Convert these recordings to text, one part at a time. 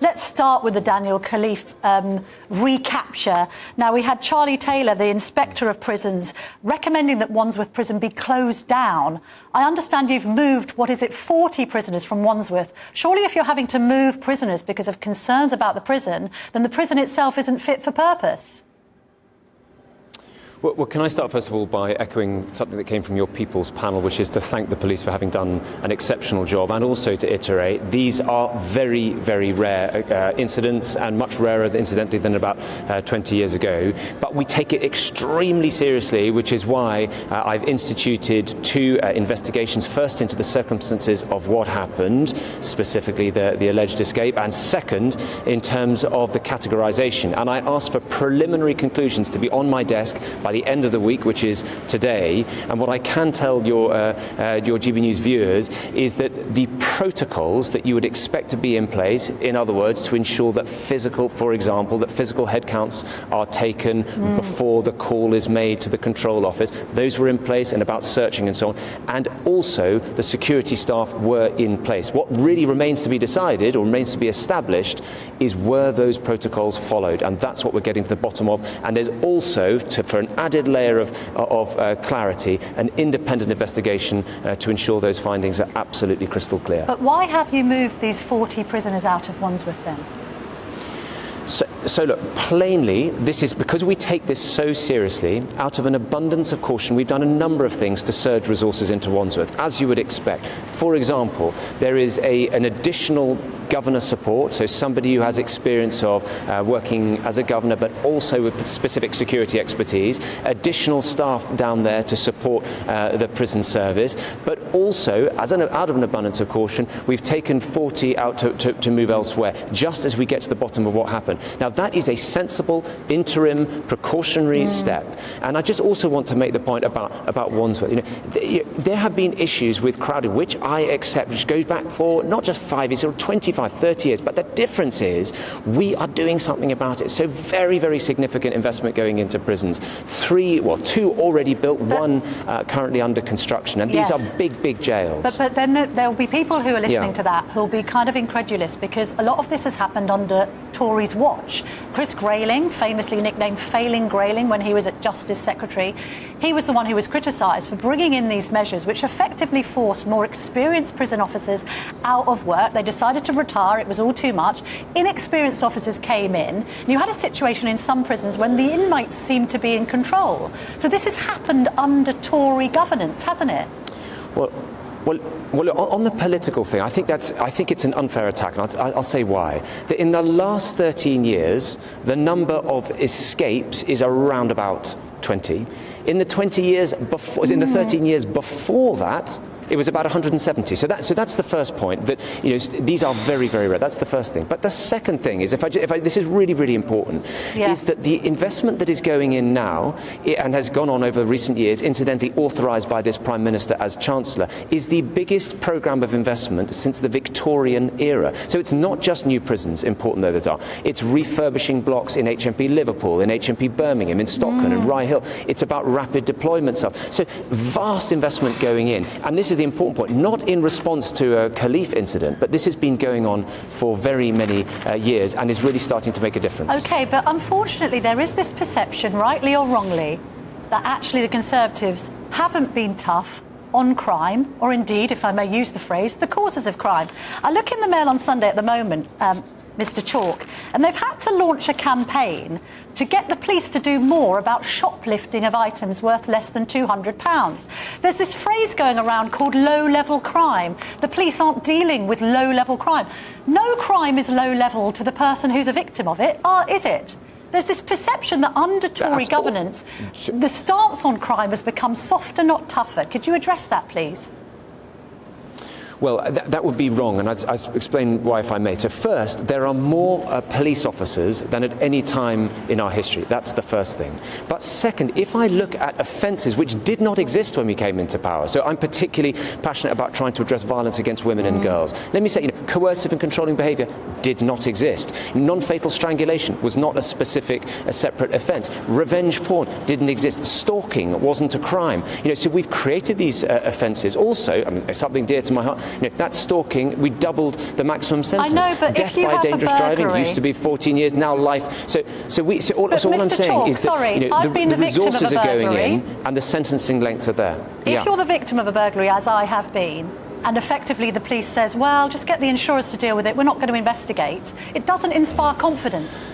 Let's start with the Daniel Khalife recapture. Now, we had Charlie Taylor, the inspector of prisons, recommending that Wandsworth prison be closed down. I understand you've moved, 40 prisoners from Wandsworth. Surely if you're having to move prisoners because of concerns about the prison, then the prison itself isn't fit for purpose. Well, can I start first of all by echoing something that came from your People's panel, which is to thank the police for having done an exceptional job, and also to iterate these are very, very rare incidents, and much rarer, incidentally, than about 20 years ago. But we take it extremely seriously, which is why I've instituted two investigations, first into the circumstances of what happened, specifically the alleged escape, and second, in terms of the categorization. And I asked for preliminary conclusions to be on my desk by the end of the week, which is today. And what I can tell your GB News viewers is that the protocols that you would expect to be in place, in other words, to ensure that for example, that physical head counts are taken before the call is made to the control office, those were in place, and about searching and so on. And also the security staff were in place. What really remains to be decided, or remains to be established, is were those protocols followed? And that's what we're getting to the bottom of. And there's also, for an added layer of clarity, an independent investigation to ensure those findings are absolutely crystal clear. But why have you moved these 40 prisoners out of Wandsworth then? So look, plainly, this is because we take this so seriously. Out of an abundance of caution, we've done a number of things to surge resources into Wandsworth, as you would expect. For example, there is an additional governor support, so somebody who has experience of working as a governor, but also with specific security expertise, additional staff down there to support the prison service, but also, out of an abundance of caution, we've taken 40 out to move elsewhere, just as we get to the bottom of what happened. Now, that is a sensible, interim, precautionary step. And I just also want to make the point about Wandsworth. There have been issues with crowding, which I accept, which goes back for not just 5 years, or 25, 30 years, but the difference is we are doing something about it. So very, very significant investment going into prisons. 2 already built, one currently under construction, and these are big jails. But then there'll be people who are listening to that who'll be kind of incredulous, because a lot of this has happened under Tories' watch. Chris Grayling, famously nicknamed Failing Grayling when he was at Justice Secretary, he was the one who was criticised for bringing in these measures which effectively forced more experienced prison officers out of work. They decided to retire, it was all too much. Inexperienced officers came in, and you had a situation in some prisons when the inmates seemed to be in control. So this has happened under Tory governance, hasn't it? Well, on the political thing, I think it's an unfair attack, and I'll say why. That in the last 13 years, the number of escapes is around about 20. In the 13 years before that, it was about 170. So that's the first point, that these are very, very rare. That's the first thing. But the second thing is, this is really, really important, is that the investment that is going in now, and has gone on over recent years, incidentally authorised by this Prime Minister as Chancellor, is the biggest programme of investment since the Victorian era. So it's not just new prisons, important though they are. It's refurbishing blocks in HMP Liverpool, in HMP Birmingham, in Stockton and Rye Hill. It's about rapid deployment stuff. So vast investment going in. And this is the important point, not in response to a Khalife incident, but this has been going on for very many years and is really starting to make a difference. OK, but unfortunately there is this perception, rightly or wrongly, that actually the Conservatives haven't been tough on crime, or indeed, if I may use the phrase, the causes of crime. I look in the Mail on Sunday at the moment, Mr. Chalk, and they've had to launch a campaign to get the police to do more about shoplifting of items worth less than £200. There's this phrase going around called low-level crime. The police aren't dealing with low-level crime. No crime is low-level to the person who's a victim of it, is it? There's this perception that under Tory governance, the stance on crime has become softer, not tougher. Could you address that, please? Well, that would be wrong, and I'll explain why, if I may. So first, there are more police officers than at any time in our history. That's the first thing. But second, if I look at offences which did not exist when we came into power, so I'm particularly passionate about trying to address violence against women and girls. Let me say, coercive and controlling behaviour did not exist. Non-fatal strangulation was not a separate offence. Revenge porn didn't exist. Stalking wasn't a crime. So we've created these offences. Also, something dear to my heart, That's stalking. We doubled the maximum sentence. I know, but death if you by have dangerous a burglary, driving used to be 14 years, now life. So all I'm saying Chalk, is that I've been the victim of a resources are going burglary. in and the sentencing lengths are there. If you're the victim of a burglary, as I have been, and effectively the police says, well, just get the insurers to deal with it, we're not going to investigate, it doesn't inspire confidence.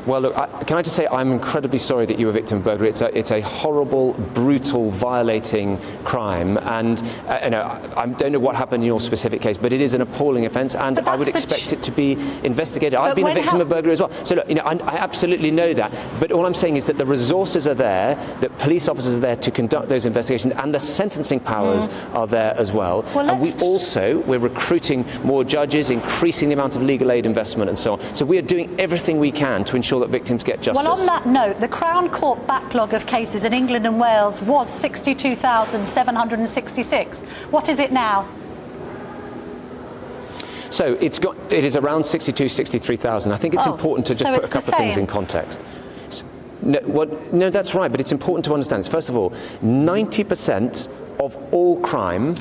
Well, look, can I just say I'm incredibly sorry that you were a victim of burglary. It's a horrible, brutal, violating crime, and I don't know what happened in your specific case, but it is an appalling offence, and I would expect it to be investigated. I've been a victim of burglary as well. So look, I absolutely know that, but all I'm saying is that the resources are there, that police officers are there to conduct those investigations, and the sentencing powers are there as well. And we're recruiting more judges, increasing the amount of legal aid investment, and so on. So we are doing everything we can to ensure that victims get justice. Well, on that note, the Crown Court backlog of cases in England and Wales was 62,766. What is it now? So it is around 63,000. I think it's important to just put a couple of things in context. No, that's right, but it's important to understand this. First of all, 90% of all crime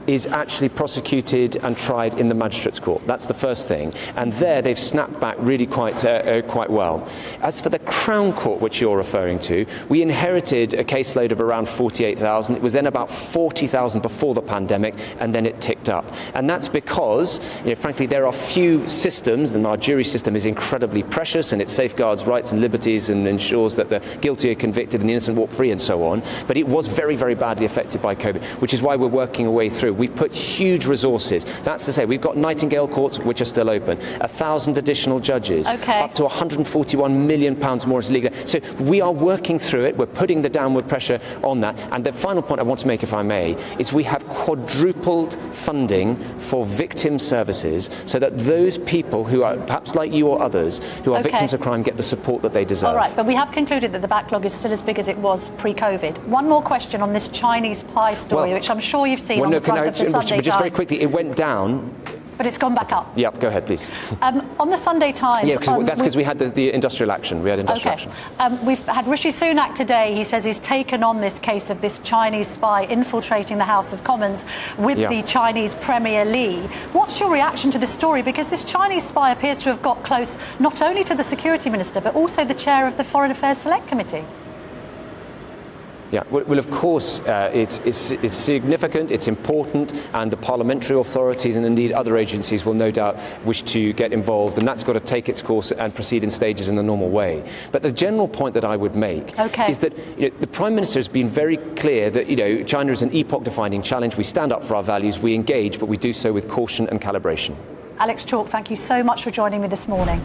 is actually prosecuted and tried in the magistrates' court. That's the first thing. And there they've snapped back really quite well. As for the Crown Court, which you're referring to, we inherited a caseload of around 48,000. It was then about 40,000 before the pandemic, and then it ticked up. And that's because, frankly, there are few systems, and our jury system is incredibly precious, and it safeguards rights and liberties and ensures that the guilty are convicted and the innocent walk free and so on. But it was very, very badly affected by COVID, which is why we're working our way through. We've put huge resources. That's to say, we've got Nightingale courts, which are still open, 1,000 additional judges, up to £141 million more as legal. So we are working through it. We're putting the downward pressure on that. And the final point I want to make, if I may, is we have quadrupled funding for victim services so that those people who are perhaps like you or others who are victims of crime get the support that they deserve. All right, but we have concluded that the backlog is still as big as it was pre-COVID. One more question on this Chinese pie story, which I'm sure you've seen on the front of the Sunday Times. But just very quickly, it went down. But it's gone back up. Yep, go ahead, please. On the Sunday Times... Yeah, that's because we had the industrial action. We had industrial action. We've had Rishi Sunak today. He says he's taken on this case of this Chinese spy infiltrating the House of Commons with the Chinese Premier Li. What's your reaction to this story? Because this Chinese spy appears to have got close not only to the Security Minister, but also the chair of the Foreign Affairs Select Committee. Yeah, well, of course, it's significant, it's important, and the parliamentary authorities and indeed other agencies will no doubt wish to get involved, and that's got to take its course and proceed in stages in the normal way. But the general point that I would make is that the Prime Minister has been very clear that China is an epoch-defining challenge. We stand up for our values, we engage, but we do so with caution and calibration. Alex Chalk, thank you so much for joining me this morning.